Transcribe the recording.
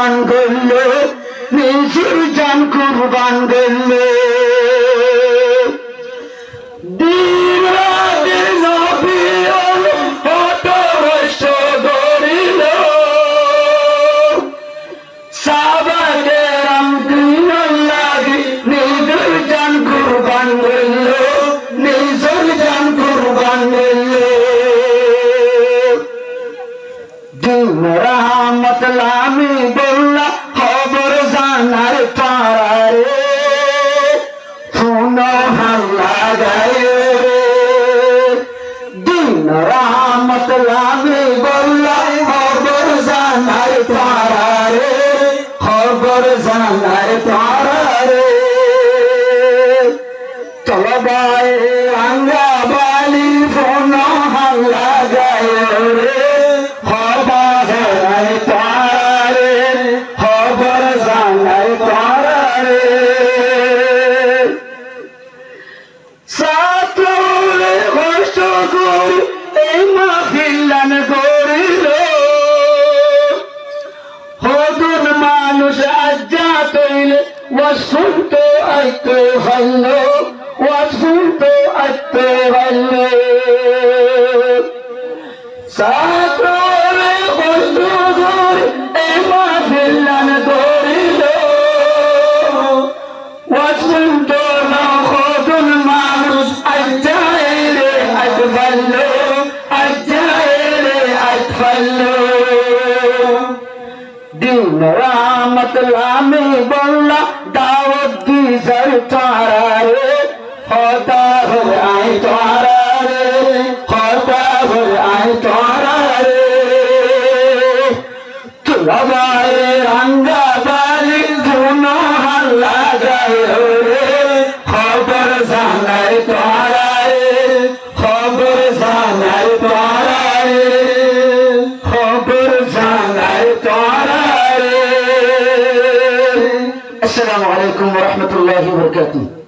কুরবান করলো, নিজের জান কুরবান করলো। দিন রাতে নবী হত রষ্ট গড়িল, সাহাবাদের দিন লাগি নিজের জান কুরবান করলো, নিজের জান কুরবান করলো। দিন রহমত লামি বললা খবর জানার পারে, শুনো হাল্লা গায়ে রে। দিন রহমত লামি বললা খবর জানার পারে, খবর জানার পারে। তলবায় আঙ্গা বালি শুনো হাল্লা গায়ে রে, মানুষ আজ্ঞা তৈলে ওয়াসুন্ত আইতে ভালো, ওয়াসুন্ত আইতে ভালো। সাতরে কষ্ট করে এই মাহফিলান করিল, ওয়াসুন্ত না কতন মানুষ আজ্ঞা এলে আজ ভালো, আজ্ঞা এলে আজ ভালো। দিন রহমত লামি বললা দাওয়াত দিশার তারারে, খোদা হল আই তারারে, খোদা হল আই তারারে। তুলাবায়ে রঙ্গা বালি ধুনো হাল্লা গায়ে রে, খবর জানাই তারারে, খবর জানাই তারারে, খবর জানাই তারারে। السلام عليكم ورحمة الله وبركاته.